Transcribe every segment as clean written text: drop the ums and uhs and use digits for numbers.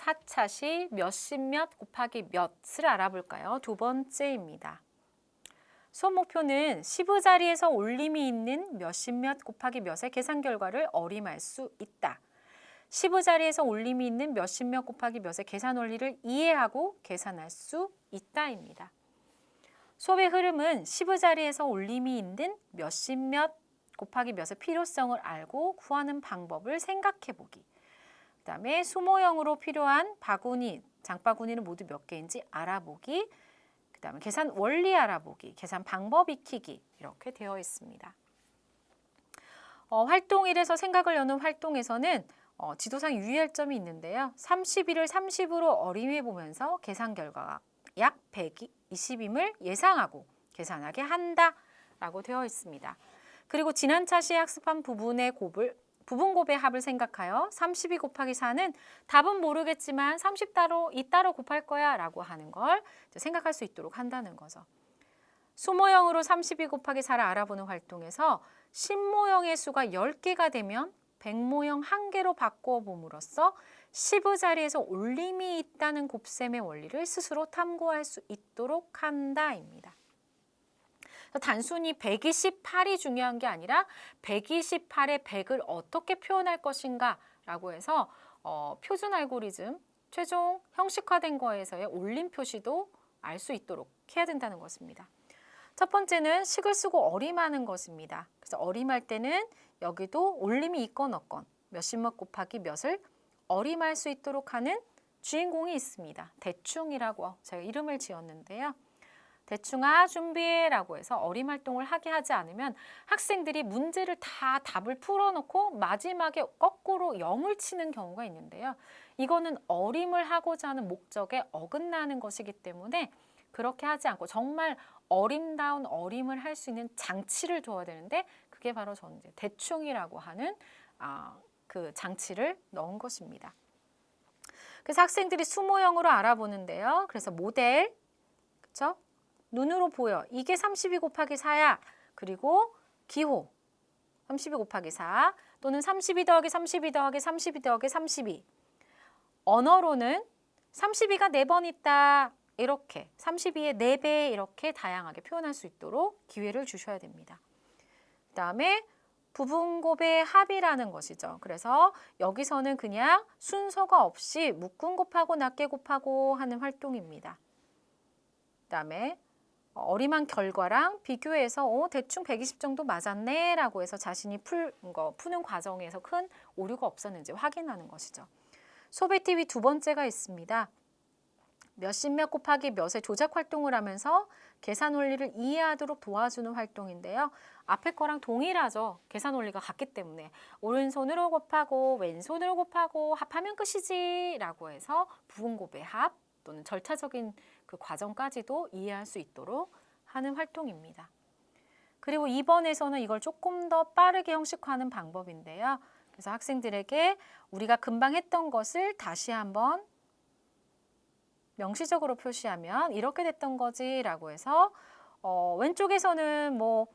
4차시 몇십 몇 곱하기 몇을 알아볼까요? 두 번째입니다. 수업 목표는 시부 자리에서 올림이 있는 몇십 몇 곱하기 몇의 계산 결과를 어림할 수 있다. 시부 자리에서 올림이 있는 몇십 몇 곱하기 몇의 계산 원리를 이해하고 계산할 수 있다입니다. 수업의 흐름은 시부 자리에서 올림이 있는 몇십 몇 곱하기 몇의 필요성을 알고 구하는 방법을 생각해 보기. 그 다음에 수모형으로 필요한 바구니, 장바구니는 모두 몇 개인지 알아보기. 그 다음에 계산 원리 알아보기, 계산 방법 익히기 이렇게 되어 있습니다. 활동 1에서 생각을 여는 활동에서는 지도상 유의할 점이 있는데요. 31을 30으로 어림해 보면서 계산 결과가 약 120임을 예상하고 계산하게 한다라고 되어 있습니다. 그리고 지난 차시에 학습한 부분의 부분곱의 합을 생각하여 32 곱하기 4는 답은 모르겠지만 30따로 2따로 곱할 거야 라고 하는 걸 생각할 수 있도록 한다는 거죠. 수모형으로 32 곱하기 4를 알아보는 활동에서 신모형의 수가 10개가 되면 백모형 1개로 바꾸어 봄으로써 시부 자리에서 올림이 있다는 곱셈의 원리를 스스로 탐구할 수 있도록 한다입니다. 단순히 128이 중요한 게 아니라 128의 100을 어떻게 표현할 것인가 라고 해서 표준 알고리즘, 최종 형식화된 거에서의 올림 표시도 알 수 있도록 해야 된다는 것입니다. 첫 번째는 식을 쓰고 어림하는 것입니다. 그래서 어림할 때는 여기도 올림이 있건 없건 몇십 몇 곱하기 몇을 어림할 수 있도록 하는 주인공이 있습니다. 대충이라고 제가 이름을 지었는데요. 대충아 준비해라고 해서 어림 활동을 하게 하지 않으면 학생들이 문제를 다 답을 풀어놓고 마지막에 거꾸로 0을 치는 경우가 있는데요. 이거는 어림을 하고자 하는 목적에 어긋나는 것이기 때문에 그렇게 하지 않고 정말 어림다운 어림을 할 수 있는 장치를 둬야 되는데 그게 바로 저는 이제 대충이라고 하는 그 장치를 넣은 것입니다. 그래서 학생들이 수모형으로 알아보는데요. 그래서 모델, 그렇죠? 눈으로 보여. 이게 32 곱하기 4야. 그리고 기호 32 곱하기 4 또는 32 더하기 32 더하기 32 더하기 32. 언어로는 32가 4번 있다. 이렇게 32의 4배 이렇게 다양하게 표현할 수 있도록 기회를 주셔야 됩니다. 그 다음에 부분곱의 합이라는 것이죠. 그래서 여기서는 그냥 순서가 없이 묶음 곱하고 낱개 곱하고 하는 활동입니다. 그 다음에 어림한 결과랑 비교해서 대충 120 정도 맞았네 라고 해서 자신이 푸는 과정에서 큰 오류가 없었는지 확인하는 것이죠. 수업의 팁이 두 번째가 있습니다. 몇십 몇 곱하기 몇의 조작 활동을 하면서 계산 원리를 이해하도록 도와주는 활동인데요. 앞에 거랑 동일하죠. 계산 원리가 같기 때문에 오른손으로 곱하고 왼손으로 곱하고 합하면 끝이지 라고 해서 부분곱의 합 또는 절차적인 그 과정까지도 이해할 수 있도록 하는 활동입니다. 그리고 2번에서는 이걸 조금 더 빠르게 형식화하는 방법인데요. 그래서 학생들에게 우리가 금방 했던 것을 다시 한번 명시적으로 표시하면 이렇게 됐던 거지 라고 해서 왼쪽에서는 뭐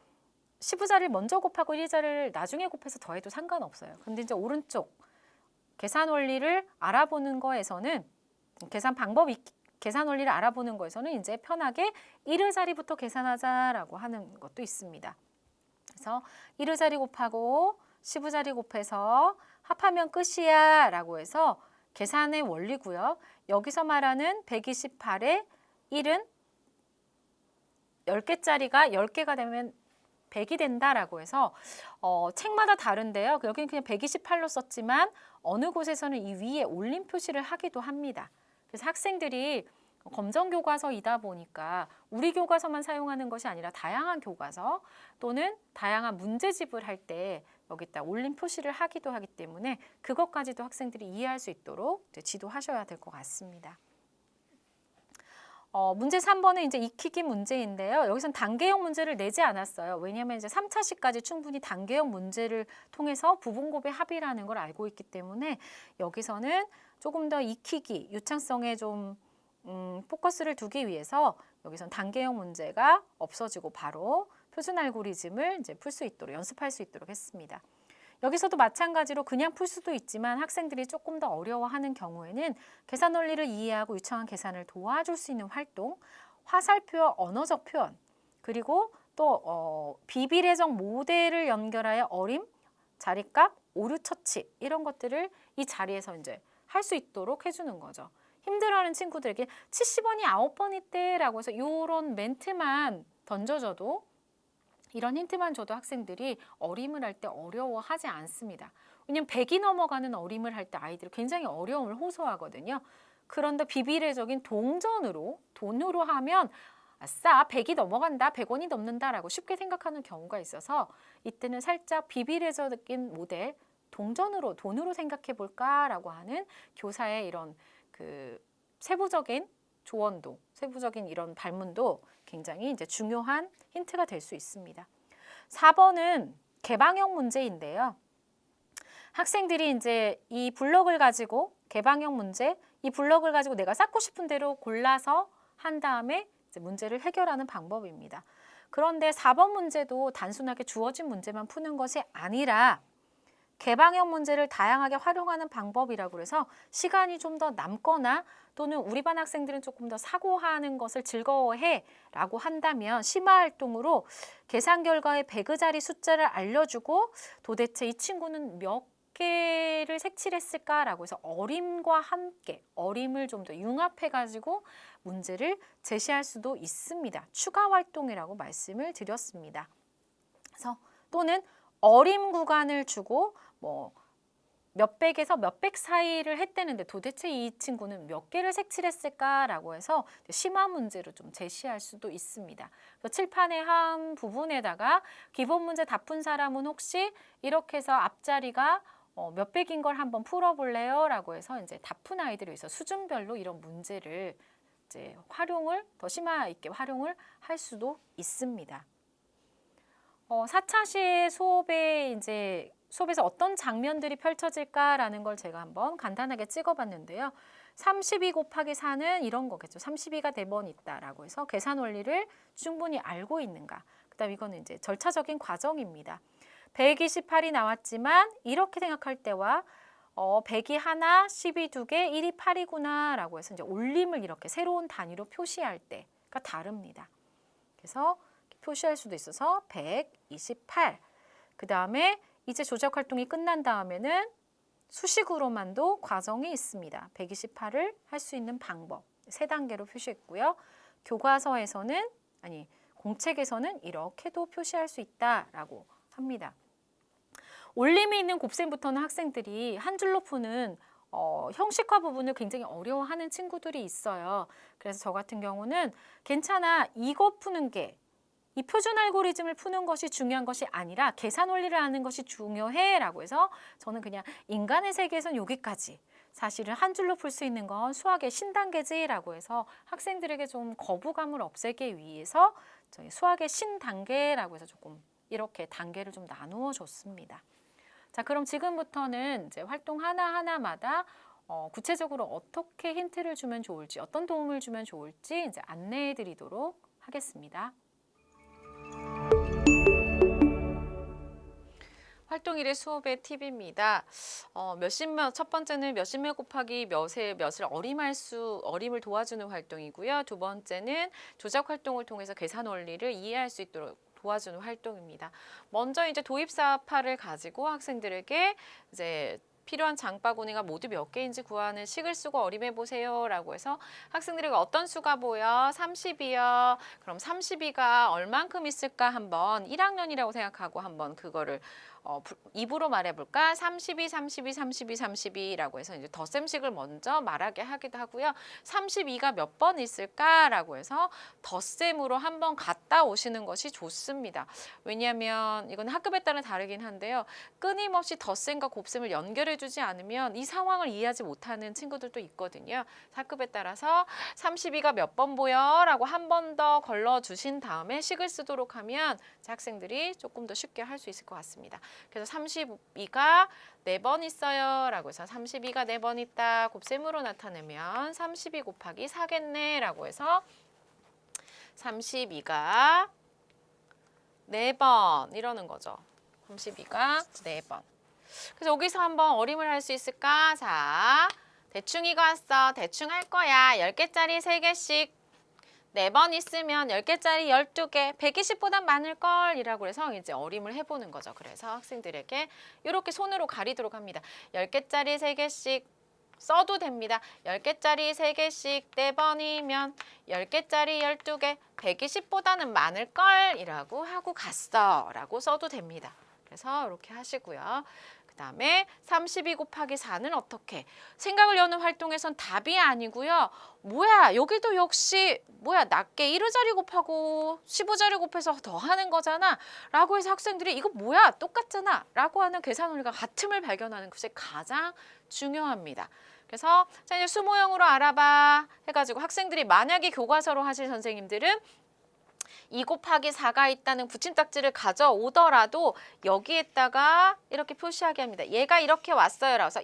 시부자를 먼저 곱하고 1자를 나중에 곱해서 더해도 상관없어요. 근데 이제 오른쪽 계산 원리를 알아보는 거에서는 계산 원리를 알아보는 거에서는 이제 편하게 1의 자리부터 계산하자라고 하는 것도 있습니다. 그래서 1의 자리 곱하고 10의 자리 곱해서 합하면 끝이야 라고 해서 계산의 원리고요. 여기서 말하는 128의 1은 10개짜리가 10개가 되면 100이 된다라고 해서 책마다 다른데요. 여기는 그냥 128로 썼지만 어느 곳에서는 이 위에 올림 표시를 하기도 합니다. 그래서 학생들이 검정 교과서이다 보니까 우리 교과서만 사용하는 것이 아니라 다양한 교과서 또는 다양한 문제집을 할 때 여기다 올림 표시를 하기도 하기 때문에 그것까지도 학생들이 이해할 수 있도록 지도하셔야 될 것 같습니다. 문제 3번은 이제 익히기 문제인데요. 여기선 단계형 문제를 내지 않았어요. 왜냐하면 이제 3차시까지 충분히 단계형 문제를 통해서 부분곱의 합이라는 걸 알고 있기 때문에 여기서는 조금 더 익히기, 유창성에 좀 포커스를 두기 위해서 여기선 단계형 문제가 없어지고 바로 표준 알고리즘을 이제 풀 수 있도록 연습할 수 있도록 했습니다. 여기서도 마찬가지로 그냥 풀 수도 있지만 학생들이 조금 더 어려워하는 경우에는 계산 원리를 이해하고 유창한 계산을 도와줄 수 있는 활동, 화살표와 언어적 표현, 그리고 또 비비례적 모델을 연결하여 어림, 자리값, 오류 처치 이런 것들을 이 자리에서 이제 할 수 있도록 해주는 거죠. 힘들어하는 친구들에게 70원이 9번 있대라고 해서 이런 멘트만 던져줘도 이런 힌트만 줘도 학생들이 어림을 할 때 어려워하지 않습니다. 왜냐하면 100이 넘어가는 어림을 할 때 아이들이 굉장히 어려움을 호소하거든요. 그런데 비비례적인 동전으로, 돈으로 하면 아싸 100이 넘어간다, 100원이 넘는다라고 쉽게 생각하는 경우가 있어서 이때는 살짝 비비례적인 모델, 동전으로, 돈으로 생각해 볼까라고 하는 교사의 이런 그 세부적인 조언도, 세부적인 이런 발문도 굉장히 이제 중요한 힌트가 될 수 있습니다. 4번은 개방형 문제인데요. 학생들이 이제 이 블럭을 가지고 개방형 문제, 이 블럭을 가지고 내가 쌓고 싶은 대로 골라서 한 다음에 이제 문제를 해결하는 방법입니다. 그런데 4번 문제도 단순하게 주어진 문제만 푸는 것이 아니라 개방형 문제를 다양하게 활용하는 방법이라고 해서 시간이 좀 더 남거나 또는 우리 반 학생들은 조금 더 사고하는 것을 즐거워해 라고 한다면 심화 활동으로 계산 결과의 배그 자리 숫자를 알려주고 도대체 이 친구는 몇 개를 색칠했을까라고 해서 어림과 함께 어림을 좀 더 융합해가지고 문제를 제시할 수도 있습니다. 추가 활동이라고 말씀을 드렸습니다. 그래서 또는 어림 구간을 주고 뭐 몇백에서 몇백 사이를 했다는데 도대체 이 친구는 몇 개를 색칠했을까라고 해서 심화 문제로 좀 제시할 수도 있습니다. 그래서 칠판의 한 부분에다가 기본 문제 다 푼 사람은 혹시 이렇게 해서 앞자리가 몇백인 걸 한번 풀어볼래요? 라고 해서 이제 다 푼 아이들을 위해서 수준별로 이런 문제를 이제 활용을 더 심화 있게 활용을 할 수도 있습니다. 4차시 수업에 이제 수업에서 어떤 장면들이 펼쳐질까라는 걸 제가 한번 간단하게 찍어봤는데요. 32 곱하기 4는 이런 거겠죠. 32가 4번 있다라고 해서 계산 원리를 충분히 알고 있는가. 그다음 이거는 이제 절차적인 과정입니다. 128이 나왔지만 이렇게 생각할 때와 100이 하나, 10이 2개, 1이 8이구나 라고 해서 이제 올림을 이렇게 새로운 단위로 표시할 때가 다릅니다. 그래서 표시할 수도 있어서 128. 그 다음에 이제 조작 활동이 끝난 다음에는 수식으로만도 과정이 있습니다. 128을 할 수 있는 방법 3단계로 표시했고요. 교과서에서는 공책에서는 이렇게도 표시할 수 있다라고 합니다. 올림이 있는 곱셈부터는 학생들이 한 줄로 푸는 형식화 부분을 굉장히 어려워하는 친구들이 있어요. 그래서 저 같은 경우는 괜찮아, 이거 푸는 게 이 표준 알고리즘을 푸는 것이 중요한 것이 아니라 계산 원리를 아는 것이 중요해 라고 해서 저는 그냥 인간의 세계에선 여기까지, 사실은 한 줄로 풀 수 있는 건 수학의 신단계지라고 해서 학생들에게 좀 거부감을 없애기 위해서 저희 수학의 신단계라고 해서 조금 이렇게 단계를 좀 나누어 줬습니다. 자, 그럼 지금부터는 이제 활동 하나하나마다 구체적으로 어떻게 힌트를 주면 좋을지, 어떤 도움을 주면 좋을지 이제 안내해 드리도록 하겠습니다. 활동 1의 수업의 팁입니다. 첫 번째는 몇십몇 곱하기 몇을 어림을 도와주는 활동이고요. 두 번째는 조작 활동을 통해서 계산 원리를 이해할 수 있도록 도와주는 활동입니다. 먼저 이제 도입사파를 가지고 학생들에게 이제 필요한 장바구니가 모두 몇 개인지 구하는 식을 쓰고 어림해 보세요 라고 해서 학생들에게 어떤 수가 보여? 30이요. 그럼 32가 얼만큼 있을까 한번 1학년이라고 생각하고 한번 그거를 입으로 말해볼까? 32, 32, 32, 32라고 해서 이제 덧셈식을 먼저 말하게 하기도 하고요. 32가 몇 번 있을까라고 해서 덧셈으로 한번 갔다 오시는 것이 좋습니다. 왜냐하면 이건 학급에 따라 다르긴 한데요. 끊임없이 덧셈과 곱셈을 연결해주지 않으면 이 상황을 이해하지 못하는 친구들도 있거든요. 학급에 따라서 32가 몇 번 보여? 라고 한 번 더 걸러주신 다음에 식을 쓰도록 하면 학생들이 조금 더 쉽게 할 수 있을 것 같습니다. 그래서 32가 4번 있어요 라고 해서 32가 4번 있다 곱셈으로 나타내면 32 곱하기 4겠네 라고 해서 32가 4번 이러는 거죠. 32가 4번. 그래서 여기서 한번 어림을 할 수 있을까? 자, 대충 이거 왔어. 대충 할 거야. 10개짜리 3개씩 4번 있으면 10개짜리 12개, 120보단 많을걸 이라고 해서 이제 어림을 해보는 거죠. 그래서 학생들에게 이렇게 손으로 가리도록 합니다. 10개짜리 3개씩 써도 됩니다. 10개짜리 3개씩 4번이면 10개짜리 12개, 120보다는 많을걸 이라고 하고 갔어 라고 써도 됩니다. 그래서 이렇게 하시고요. 그 다음에 32 곱하기 4는 어떻게? 생각을 여는 활동에선 답이 아니고요. 뭐야 여기도 역시 뭐야 낮게 1호자리 곱하고 15자리 곱해서 더하는 거잖아 라고 해서 학생들이 이거 뭐야 똑같잖아 라고 하는 계산 원리가 같음을 발견하는 것이 가장 중요합니다. 그래서 자 이제 수모형으로 알아봐 해가지고 학생들이 만약에 교과서로 하실 선생님들은 2 곱하기 4가 있다는 붙임딱지를 가져오더라도 여기에다가 이렇게 표시하게 합니다. 얘가 이렇게 왔어요. 라서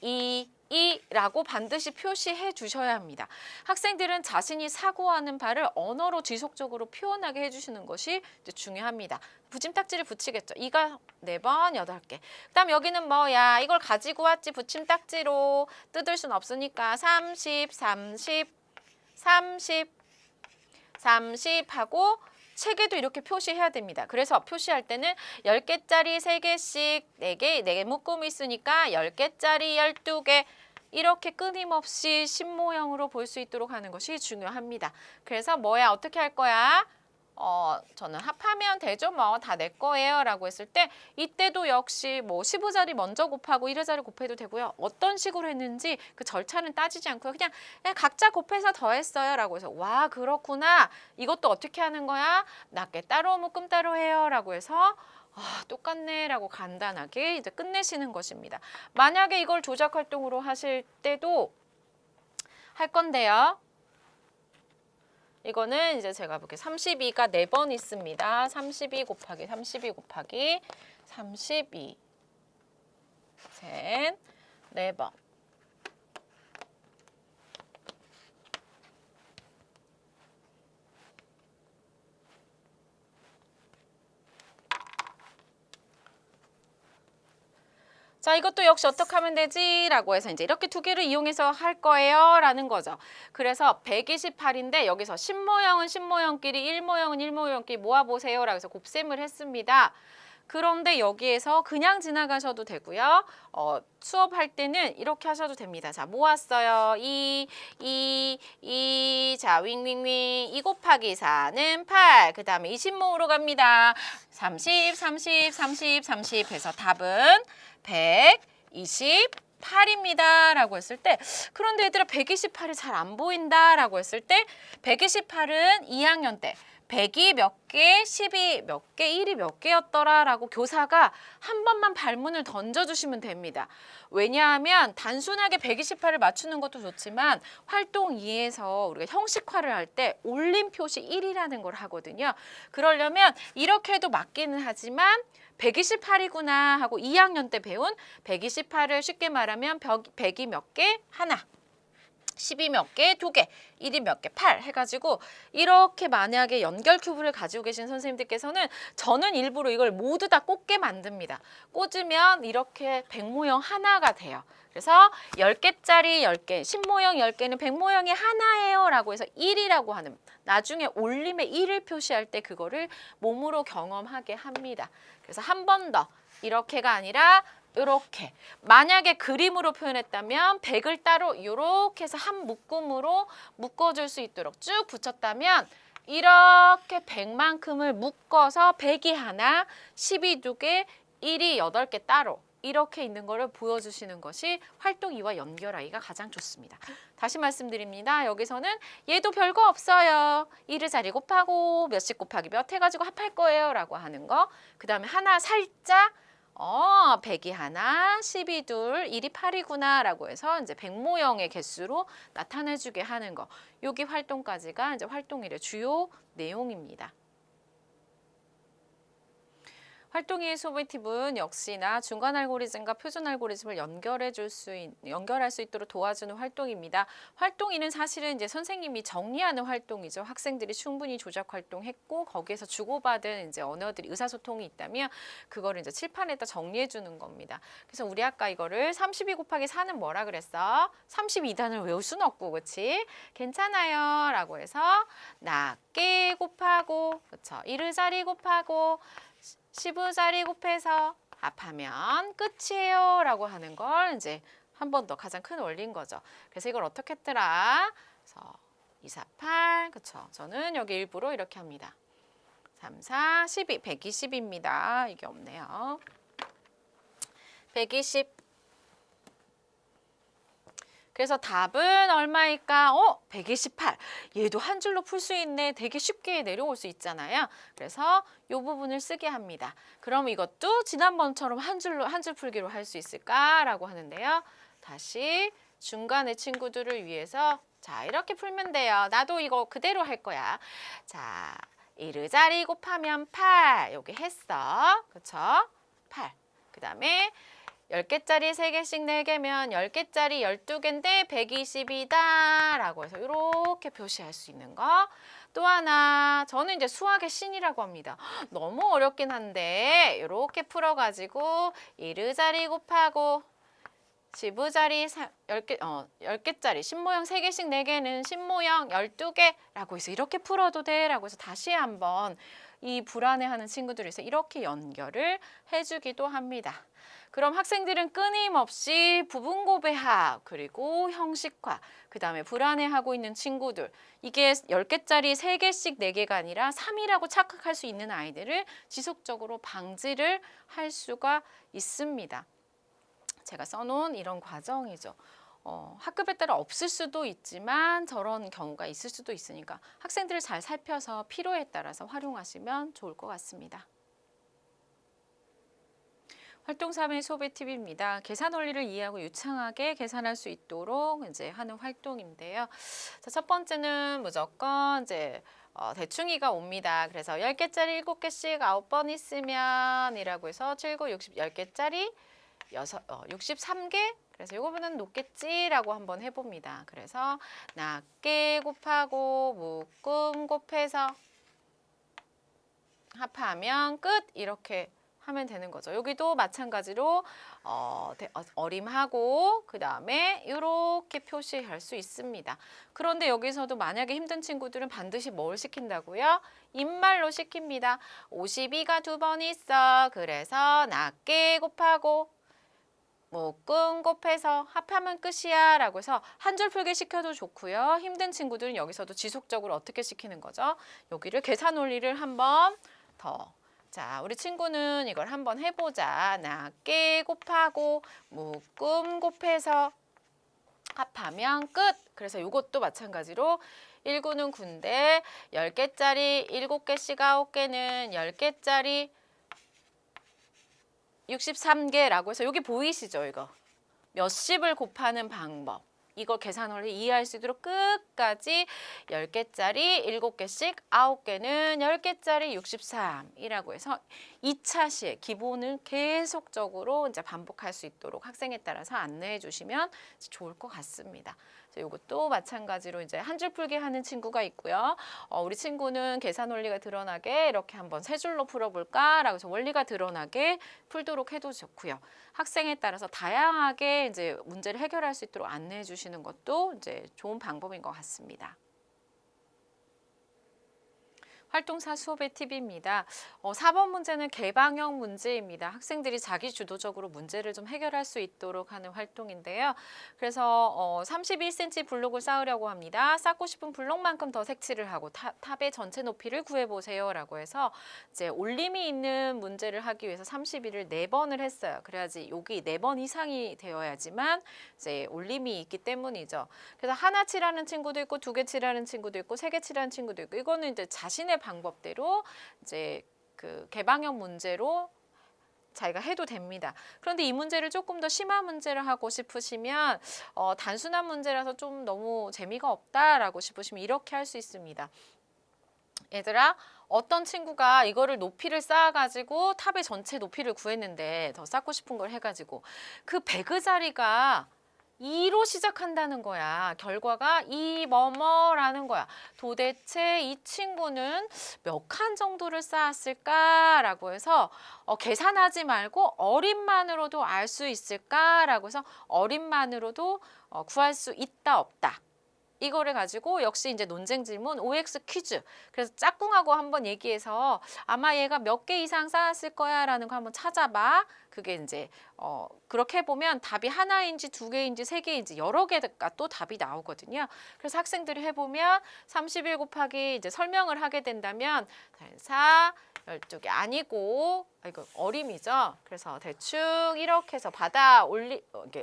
2라고 반드시 표시해 주셔야 합니다. 학생들은 자신이 사고하는 바를 언어로 지속적으로 표현하게 해주시는 것이 중요합니다. 붙임딱지를 붙이겠죠. 2가 4번, 8개. 그 다음 여기는 뭐야? 이걸 가지고 왔지 붙임딱지로 뜯을 순 없으니까 30, 30, 30, 30하고 책에도 이렇게 표시해야 됩니다. 그래서 표시할 때는 10개짜리 3개씩 4개, 4개 묶음이 있으니까 10개짜리 12개 이렇게 끊임없이 신모형으로 볼 수 있도록 하는 것이 중요합니다. 그래서 뭐야 어떻게 할 거야? 저는 합하면 되죠. 뭐 다 내 거예요. 라고 했을 때 이때도 역시 뭐 15자리 먼저 곱하고 1호자리 곱해도 되고요. 어떤 식으로 했는지 그 절차는 따지지 않고요. 그냥 각자 곱해서 더했어요. 라고 해서 와 그렇구나. 이것도 어떻게 하는 거야? 낱개 따로 묶음 따로 해요. 라고 해서 똑같네 라고 간단하게 이제 끝내시는 것입니다. 만약에 이걸 조작 활동으로 하실 때도 할 건데요. 이거는 이제 제가 볼게요. 32가 4번 있습니다. 32 곱하기 32 곱하기 32 셋, 4번. 자, 이것도 역시 어떻게 하면 되지? 라고 해서 이제 이렇게 두 개를 이용해서 할 거예요. 라는 거죠. 그래서 128인데 여기서 신모형은 신모형끼리, 일모형은 일모형끼리 모아보세요. 라고 해서 곱셈을 했습니다. 그런데 여기에서 그냥 지나가셔도 되고요. 수업할 때는 이렇게 하셔도 됩니다. 자, 모았어요. 2, 자, 윙윙윙. 2 곱하기 4는 8. 그 다음에 20모으로 갑니다. 30, 30, 30, 30 해서 답은 128입니다. 라고 했을 때 그런데 얘들아 128이 잘 안 보인다. 라고 했을 때 128은 2학년 때 100이 몇 개, 10이 몇 개, 1이 몇 개였더라 라고 교사가 한 번만 발문을 던져주시면 됩니다. 왜냐하면 단순하게 128을 맞추는 것도 좋지만 활동 2에서 우리가 형식화를 할 때 올림 표시 1이라는 걸 하거든요. 그러려면 이렇게 해도 맞기는 하지만 128이구나 하고 2학년 때 배운 128을 쉽게 말하면 100이 몇 개? 하나. 10이 몇 개? 2개, 1이 몇 개? 8 해가지고 이렇게 만약에 연결 큐브를 가지고 계신 선생님들께서는 저는 일부러 이걸 모두 다 꽂게 만듭니다. 꽂으면 이렇게 백모형 하나가 돼요. 그래서 10개짜리 10개, 신모형 10개는 백모형이 하나예요 라고 해서 1이라고 하는 나중에 올림에 1을 표시할 때 그거를 몸으로 경험하게 합니다. 그래서 한 번 더 이렇게가 아니라 이렇게 만약에 그림으로 표현했다면 100을 따로 이렇게 해서 한 묶음으로 묶어줄 수 있도록 쭉 붙였다면 이렇게 100만큼을 묶어서 100이 하나, 10이 2개, 1이 8개 따로 이렇게 있는 거를 보여주시는 것이 활동 2와 연결하기가 가장 좋습니다. 다시 말씀드립니다. 여기서는 얘도 별거 없어요. 1을 자리 곱하고 몇씩 곱하기 몇 해가지고 합할 거예요 라고 하는 거. 그 다음에 하나 살짝 100이 하나, 10이 둘, 1이 8이구나 라고 해서 이제 백모형의 개수로 나타내주게 하는 거. 여기 활동까지가 이제 활동 1의 주요 내용입니다. 활동의 소비 팁은 역시나 중간 알고리즘과 표준 알고리즘을 연결할 수 있도록 도와주는 활동입니다. 활동 2는 사실은 이제 선생님이 정리하는 활동이죠. 학생들이 충분히 조작 활동했고 거기에서 주고받은 이제 언어들이 의사소통이 있다면 그거를 이제 칠판에다 정리해 주는 겁니다. 그래서 우리 아까 이거를 32 곱하기 4는 뭐라 그랬어? 32단을 외울 수는 없고, 그렇지? 괜찮아요. 라고 해서 낮게 곱하고, 그렇죠? 1의자리 곱하고 15자리 곱해서 합하면 끝이에요 라고 하는 걸 이제 한 번 더 가장 큰 원리인 거죠. 그래서 이걸 어떻게 했더라? 그래서 2, 4, 8, 그쵸? 저는 여기 일부러 이렇게 합니다. 3, 4, 12, 120입니다. 이게 없네요. 120. 그래서 답은 얼마일까? 128. 얘도 한 줄로 풀 수 있네. 되게 쉽게 내려올 수 있잖아요. 그래서 이 부분을 쓰게 합니다. 그럼 이것도 지난번처럼 한 줄 풀기로 할 수 있을까라고 하는데요. 다시 중간의 친구들을 위해서 자, 이렇게 풀면 돼요. 나도 이거 그대로 할 거야. 자, 1의자리 곱하면 8. 여기 했어. 그쵸? 8. 그 다음에 10개짜리 3개씩 4개면 10개짜리 12개인데 120이다 라고 해서 이렇게 표시할 수 있는 거. 또 하나, 저는 이제 수학의 신이라고 합니다. 너무 어렵긴 한데 이렇게 풀어가지고 1의자리 곱하고 15자리 10개짜리 신모형 3개씩 4개는 신모형 12개라고 해서 이렇게 풀어도 돼 라고 해서 다시 한번 이 불안해하는 친구들이 있어서 이렇게 연결을 해주기도 합니다. 그럼 학생들은 끊임없이 부분고배학 그리고 형식화 그 다음에 불안해하고 있는 친구들 이게 10개짜리 3개씩 4개가 아니라 3이라고 착각할 수 있는 아이들을 지속적으로 방지를 할 수가 있습니다. 제가 써놓은 이런 과정이죠. 학급에 따라 없을 수도 있지만 저런 경우가 있을 수도 있으니까 학생들을 잘 살펴서 필요에 따라서 활용하시면 좋을 것 같습니다. 활동 3의 소비 팁입니다. 계산 원리를 이해하고 유창하게 계산할 수 있도록 이제 하는 활동인데요. 자, 첫 번째는 무조건 이제 대충이가 옵니다. 그래서 10개짜리 7개씩 9번 있으면 이라고 해서 7, 9, 60, 10개짜리 63개? 그래서 이거보다는 높겠지라고 한번 해봅니다. 그래서 낮게 곱하고 묶음 곱해서 합하면 끝 이렇게 하면 되는 거죠. 여기도 마찬가지로 어림하고 그 다음에 이렇게 표시할 수 있습니다. 그런데 여기서도 만약에 힘든 친구들은 반드시 뭘 시킨다고요? 인말로 시킵니다. 52가 2번 있어. 그래서 낮게 곱하고 묶음 곱해서 합하면 끝이야 라고 해서 한 줄 풀기 시켜도 좋고요. 힘든 친구들은 여기서도 지속적으로 어떻게 시키는 거죠? 여기를 계산 원리를 한번 더. 자, 우리 친구는 이걸 한번 해보자. 낮게 곱하고 묶음 곱해서 합하면 끝. 그래서 이것도 마찬가지로 1구는 9인데 10개짜리 7개씩 9개는 10개짜리 63개라고 해서 여기 보이시죠? 이거 몇십을 곱하는 방법. 이걸 계산 원리 이해할 수 있도록 끝까지 10개짜리 7개씩 9개는 10개짜리 63이라고 해서 2차 시에 기본을 계속적으로 이제 반복할 수 있도록 학생에 따라서 안내해 주시면 좋을 것 같습니다. 이것도 마찬가지로 이제 한 줄 풀기 하는 친구가 있고요. 우리 친구는 계산 원리가 드러나게 이렇게 한번 세 줄로 풀어볼까라고 해서 원리가 드러나게 풀도록 해도 좋고요. 학생에 따라서 다양하게 이제 문제를 해결할 수 있도록 안내해 주시는 것도 이제 좋은 방법인 것 같습니다. 활동사 수업의 팁입니다. 4번 문제는 개방형 문제입니다. 학생들이 자기 주도적으로 문제를 좀 해결할 수 있도록 하는 활동인데요. 그래서 31cm 블록을 쌓으려고 합니다. 쌓고 싶은 블록만큼 더 색칠을 하고 탑의 전체 높이를 구해보세요 라고 해서 이제 올림이 있는 문제를 하기 위해서 31을 4번을 했어요. 그래야지 여기 4번 이상이 되어야지만 이제 올림이 있기 때문이죠. 그래서 하나 칠하는 친구도 있고 2개 칠하는 친구도 있고 3개 칠하는 친구도 있고 이거는 이제 자신의 방법대로 이제 그 개방형 문제로 자기가 해도 됩니다. 그런데 이 문제를 조금 더 심한 문제를 하고 싶으시면 단순한 문제라서 좀 너무 재미가 없다라고 싶으시면 이렇게 할 수 있습니다. 얘들아 어떤 친구가 이거를 높이를 쌓아가지고 탑의 전체 높이를 구했는데 더 쌓고 싶은 걸 해가지고 그 배그 자리가 2로 시작한다는 거야. 결과가 2 뭐뭐라는 거야. 도대체 이 친구는 몇 칸 정도를 쌓았을까라고 해서 계산하지 말고 어림만으로도 알 수 있을까라고 해서 어림만으로도 구할 수 있다 없다. 이거를 가지고 역시 이제 논쟁 질문 OX 퀴즈. 그래서 짝꿍하고 한번 얘기해서 아마 얘가 몇 개 이상 쌓았을 거야라는 거 한번 찾아봐. 그게 이제 그렇게 해보면 답이 하나인지 두 개인지 세 개인지 여러 개가 또 답이 나오거든요. 그래서 학생들이 해보면 31 곱하기 이제 설명을 하게 된다면 4 12개 아니고 이거 어림이죠. 그래서 대충 이렇게 해서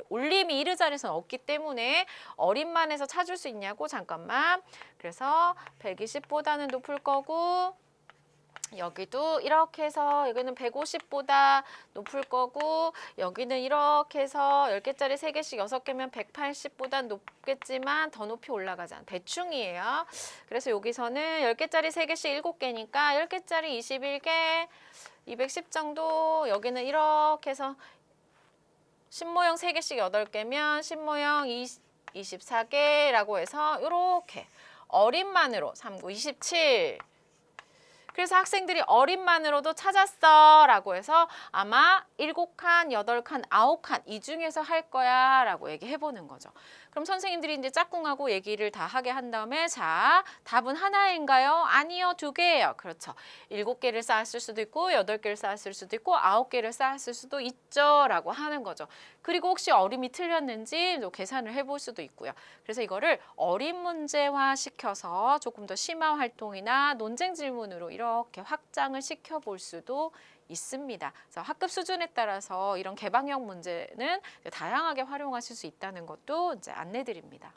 올림이 이르 자리에서는 없기 때문에 어림만 해서 찾을 수 있냐고 잠깐만. 그래서 120보다는 높을 거고 여기도 이렇게 해서 여기는 150보다 높을 거고 여기는 이렇게 해서 10개짜리 3개씩 6개면 180보다 높겠지만 더 높이 올라가지 않아. 대충이에요. 그래서 여기서는 10개짜리 3개씩 7개니까 10개짜리 21개 210 정도. 여기는 이렇게 해서 신모형 3개씩 8개면 신모형 24개라고 해서 이렇게 어림만으로 3, 9, 27. 그래서 학생들이 어림만으로도 찾았어 라고 해서 아마 7칸, 8칸, 9칸 이 중에서 할 거야 라고 얘기해 보는 거죠. 그럼 선생님들이 이제 짝꿍하고 얘기를 다 하게 한 다음에 자, 답은 하나인가요? 아니요, 2개예요. 그렇죠. 7개를 쌓았을 수도 있고 8개를 쌓았을 수도 있고 9개를 쌓았을 수도 있죠 라고 하는 거죠. 그리고 혹시 어림이 틀렸는지 또 계산을 해볼 수도 있고요. 그래서 이거를 어림 문제화 시켜서 조금 더 심화 활동이나 논쟁 질문으로 이렇게 확장을 시켜볼 수도 있습니다. 그래서 학급 수준에 따라서 이런 개방형 문제는 다양하게 활용하실 수 있다는 것도 이제 안내드립니다.